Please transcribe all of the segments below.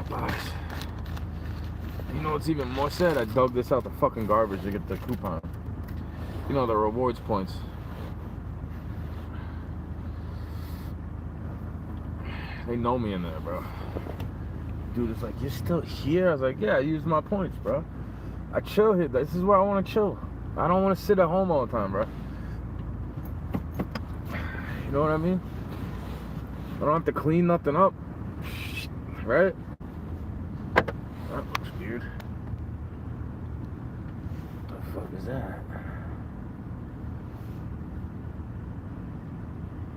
Popeyes. You know what's even more sad? I dug this out the fucking garbage to get the coupon. You know, the rewards points. They know me in there, bro. Dude is like, you're still here? I was like, yeah, I used my points, bro. I chill here. This is where I want to chill. I don't want to sit at home all the time, bro. You know what I mean? I don't have to clean nothing up. Right? That looks weird. What the fuck is that?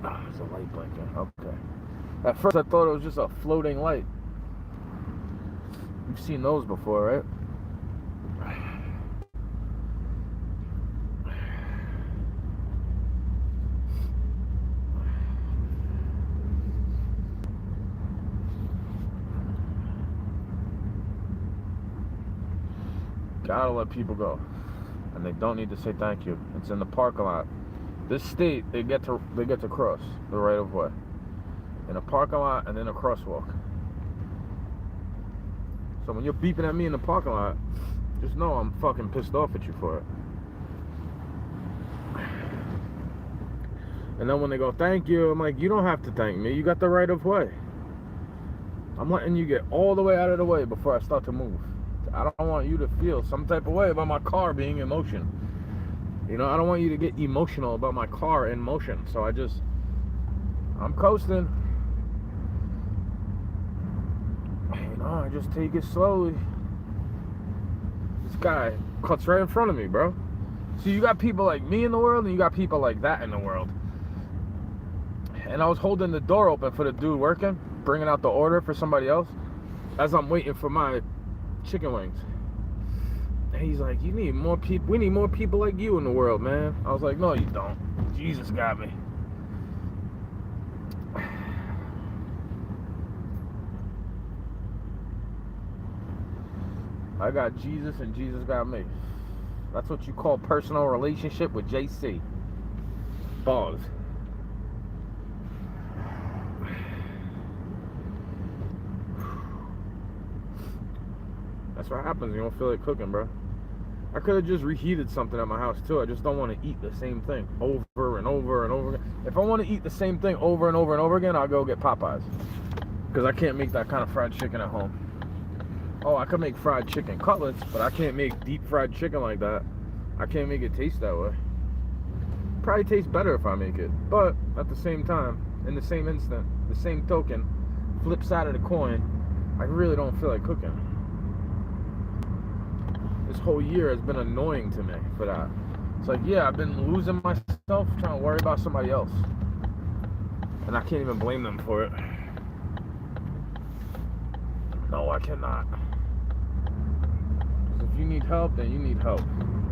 Oh, it's a light blinking. Okay. At first I thought it was just a floating light. You've seen those before, right? Gotta let people go, and they don't need to say thank you. It's in the parking lot. This state, they get to cross the right of way in a parking lot and in a crosswalk. So when you're beeping at me in the parking lot, just know I'm fucking pissed off at you for it. And then when they go thank you, I'm like, you don't have to thank me. You got the right of way. I'm letting you get all the way out of the way before I start to move. I don't want you to feel some type of way about my car being in motion. You know, I don't want you to get emotional about my car in motion. So I'm coasting. You know, I just take it slowly. This guy cuts right in front of me, bro. So you got people like me in the world, and you got people like that in the world. And I was holding the door open for the dude working, bringing out the order for somebody else, as I'm waiting for my chicken wings. And he's like, you need more people. We need more people like you in the world, man. I was like, no, you don't. Jesus got me. I got Jesus and Jesus got me. That's what you call personal relationship with JC. Pause. That's what happens when you don't feel like cooking, bro. I could have just reheated something at my house too. I just don't want to eat the same thing over and over and over again. If I want to eat the same thing over and over and over again, I'll go get Popeyes. Because I can't make that kind of fried chicken at home. Oh, I could make fried chicken cutlets, but I can't make deep fried chicken like that. I can't make it taste that way. Probably tastes better if I make it. But at the same time, in the same instant, the same token, flip side of the coin, I really don't feel like cooking. This whole year has been annoying to me for that. It's like, yeah, I've been losing myself trying to worry about somebody else. And I can't even blame them for it. No, I cannot. If you need help, then you need help.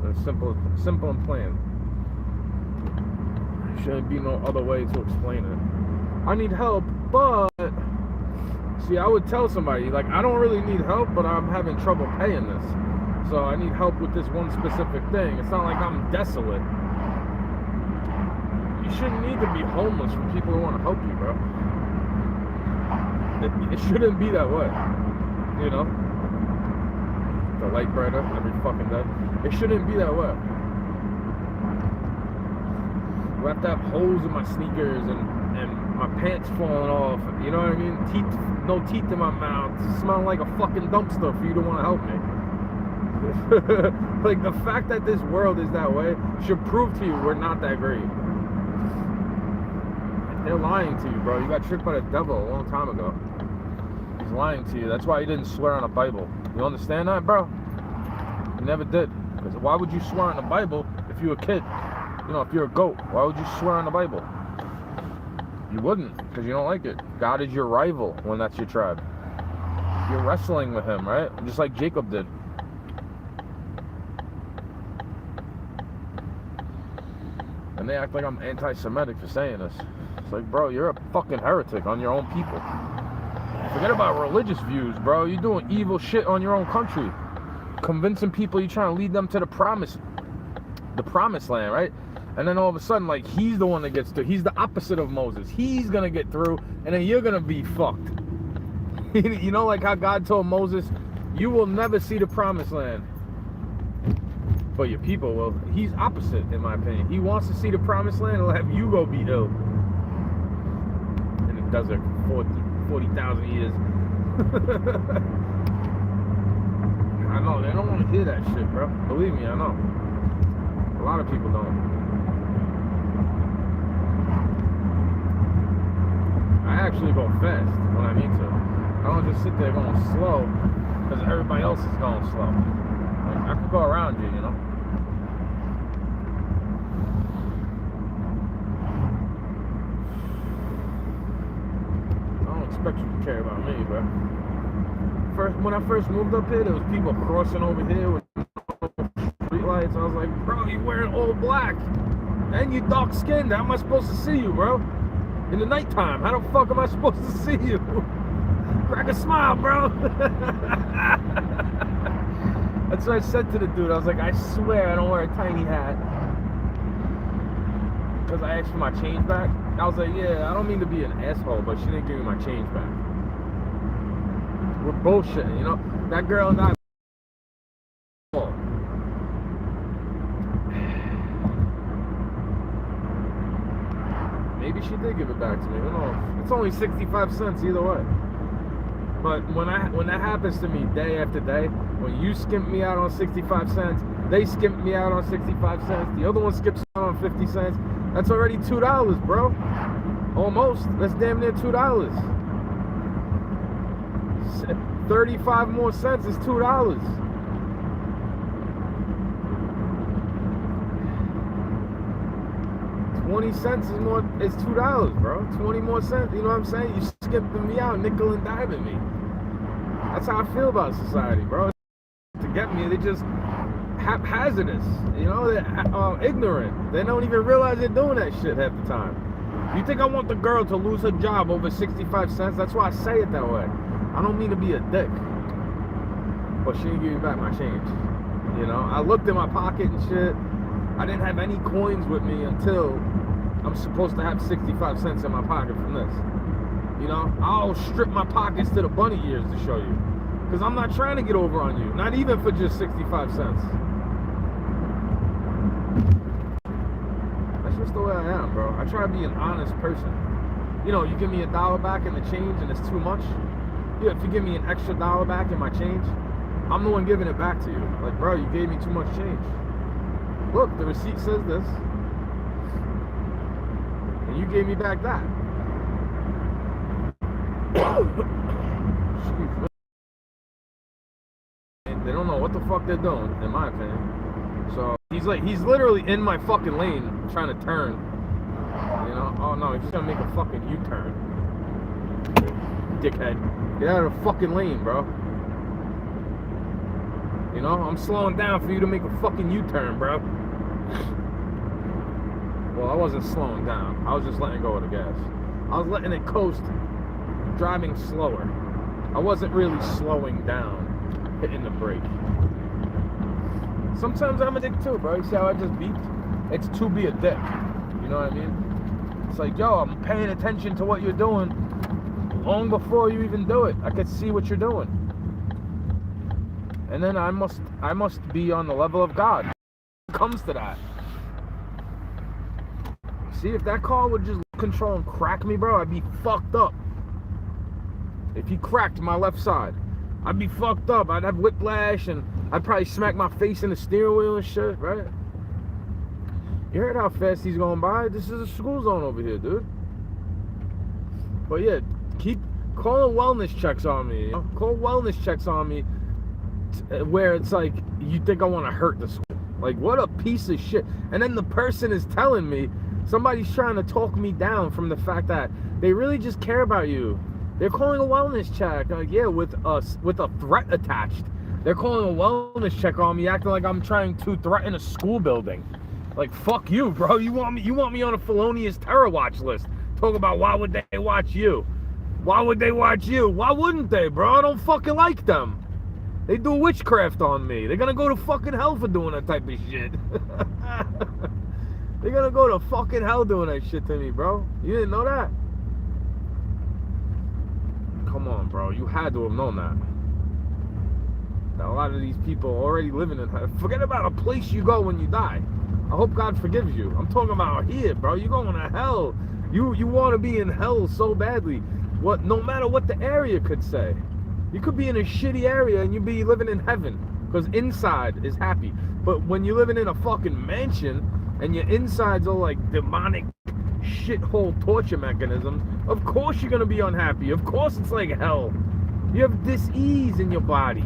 It's simple and plain. There shouldn't be no other way to explain it. I need help, but see, I would tell somebody, like, I don't really need help, but I'm having trouble paying this. So I need help with this one specific thing. It's not like I'm desolate. You shouldn't need to be homeless for people who want to help you, bro. It shouldn't be that way. You know? The light brighter every fucking day. It shouldn't be that way. I have to have holes in my sneakers and my pants falling off. You know what I mean? No teeth in my mouth. Smelling like a fucking dumpster for you to want to help me. Like, the fact that this world is that way should prove to you we're not that great. They're lying to you, bro. You got tricked by the devil a long time ago. He's lying to you. That's why he didn't swear on the Bible. You understand that, bro? He never did. Because why would you swear on the Bible if you're a kid? You know, if you're a goat, why would you swear on the Bible? You wouldn't, because you don't like it. God is your rival when that's your tribe. You're wrestling with him, right? Just like Jacob did. And they act like I'm anti-Semitic for saying this. It's like, bro, you're a fucking heretic on your own people. Forget about religious views, bro. You're doing evil shit on your own country. Convincing people you're trying to lead them to the promised land, right? And then all of a sudden, like, he's the one that gets through. He's the opposite of Moses. He's gonna get through, and then you're gonna be fucked. You know, like how God told Moses, you will never see the promised land, but your people will. He's opposite, in my opinion. He wants to see the promised land and have you go be ill in the desert for 40,000 years. I know, they don't want to hear that shit, bro. Believe me, I know. A lot of people don't. I actually go fast when I need to. I don't just sit there going slow because everybody else is going slow. Like, I can go around you, you know? I don't expect you to care about me, bro. When I first moved up here, there was people crossing over here with street lights. I was like, bro, you wearing all black and you dark skinned. How am I supposed to see you, bro? In the nighttime, how the fuck am I supposed to see you? Crack a smile, bro. That's what I said to the dude. I was like, I swear I don't wear a tiny hat. Because I asked for my change back. I was like, yeah, I don't mean to be an asshole, but she didn't give me my change back. We're bullshitting, you know? That girl and I. Maybe she did give it back to me. Who knows? It's only 65 cents either way. But when that happens to me day after day, when you skimp me out on 65 cents, they skimp me out on 65 cents, the other one skips out on 50 cents, that's already $2, bro. Almost. That's damn near $2. 35 more cents is $2. $0.20 is $2, bro. 20 more cents, you know what I'm saying? You skipping me out, nickel and diming me. That's how I feel about society, bro. To get me, they just haphazardous, you know? They're ignorant. They don't even realize they're doing that shit half the time. You think I want the girl to lose her job over 65 cents? That's why I say it that way. I don't mean to be a dick, but she didn't give me back my change. You know, I looked in my pocket and shit. I didn't have any coins with me until I'm supposed to have 65 cents in my pocket from this. You know, I'll strip my pockets to the bunny ears to show you. Because I'm not trying to get over on you. Not even for just 65 cents. That's just the way I am, bro. I try to be an honest person. You know, you give me $1 back in the change and it's too much. Yeah, if you give me an extra $1 back in my change, I'm the one giving it back to you. Like, bro, you gave me too much change. Look, the receipt says this. And you gave me back that. Excuse me. They don't know what the fuck they're doing, in my opinion. So, he's literally in my fucking lane trying to turn. You know? Oh no, he's gonna make a fucking U-turn. Dickhead. Get out of the fucking lane, bro. You know, I'm slowing down for you to make a fucking U-turn, bro. Well, I wasn't slowing down. I was just letting go of the gas. I was letting it coast, driving slower. I wasn't really slowing down, hitting the brake. Sometimes I'm a dick too, bro. You see how I just beeped? It's to be a dick. You know what I mean? It's like, yo, I'm paying attention to what you're doing long before you even do it. I can see what you're doing. And then I must be on the level of God. When it comes to that. See, if that car would just control and crack me, bro, I'd be fucked up. If he cracked my left side, I'd be fucked up. I'd have whiplash and I'd probably smack my face in the steering wheel and shit, right? You heard how fast he's going by? This is a school zone over here, dude. But yeah, keep calling wellness checks on me. You know? Call wellness checks on me where it's like, you think I want to hurt the school. Like, what a piece of shit. And then the person is telling me, somebody's trying to talk me down from the fact that they really just care about you. They're calling a wellness check. Like, yeah, with a threat attached. They're calling a wellness check on me, acting like I'm trying to threaten a school building. Like, fuck you, bro. You want me on a felonious terror watch list. Talk about why would they watch you? Why would they watch you? Why wouldn't they, bro? I don't fucking like them. They do witchcraft on me. They're gonna go to fucking hell for doing that type of shit. They're gonna go to fucking hell doing that shit to me, bro. You didn't know that? come on, bro. You had to have known that. That a lot of these people already living in hell. Forget about a place you go when you die. I hope God forgives you. I'm talking about here, bro. You're going to hell. You want to be in hell so badly. No matter what the area could say. You could be in a shitty area and you be living in heaven. Because inside is happy. But when you're living in a fucking mansion and your insides are like demonic shithole torture mechanisms, of course you're going to be unhappy. Of course it's like hell. You have dis-ease in your body.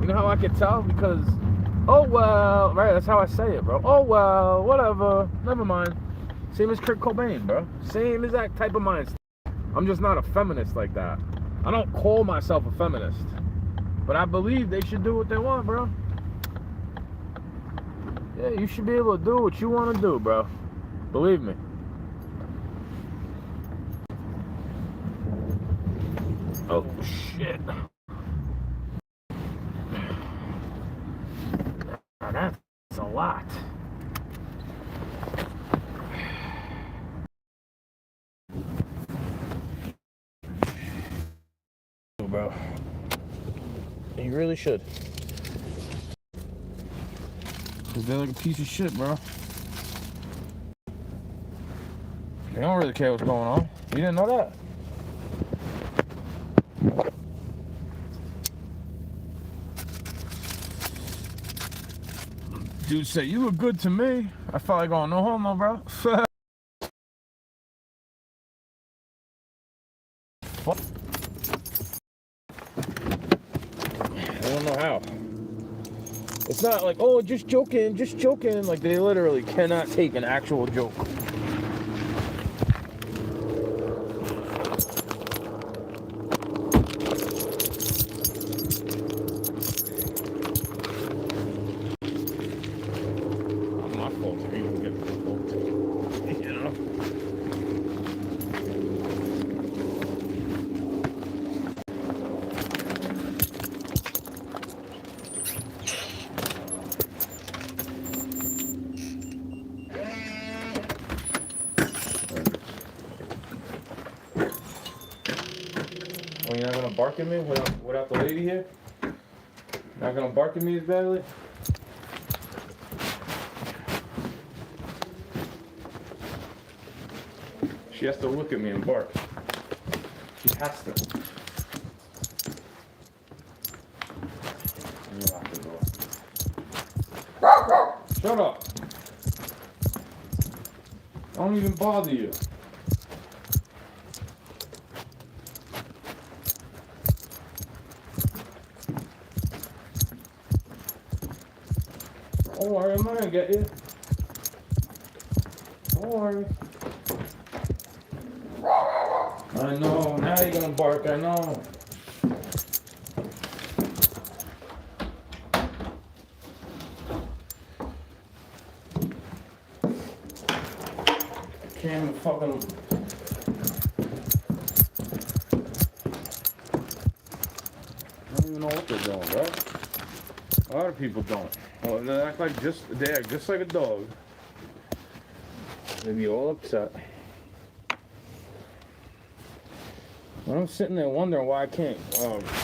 You know how I can tell? Because, oh well, right, that's how I say it, bro. Oh well, whatever, never mind. Same as Kurt Cobain, bro. Same as that type of mindset. I'm just not a feminist like that. I don't call myself a feminist. But I believe they should do what they want, bro. Yeah, you should be able to do what you want to do, bro. Believe me. Oh, shit. Now that's a lot. Bro. You really should. Cause they're like a piece of shit, bro. They don't really care what's going on. You didn't know that? Dude said, you look good to me. I felt like going, no homo, bro. Fuck. I don't know how. It's not like, oh, just joking. Like, they literally cannot take an actual joke. My fault if you don't get the fault. You know? Oh, you're not gonna bark at me without the lady here? Not gonna bark at me as badly? She has to look at me and bark. She has to. Let me lock the door. Shut up. I don't even bother you. Don't worry, I'm not gonna get you. Don't worry. I know, now you're gonna bark, I know. Can't even fucking... I don't even know what they're doing, bro. A lot of people don't. Well, they act just like a dog. They be all upset. I'm sitting there wondering why I can't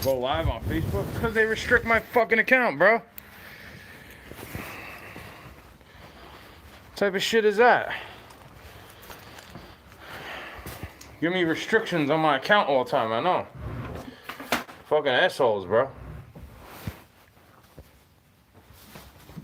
go live on Facebook. Because they restrict my fucking account, bro. What type of shit is that? Give me restrictions on my account all the time, I know. Fucking assholes, bro.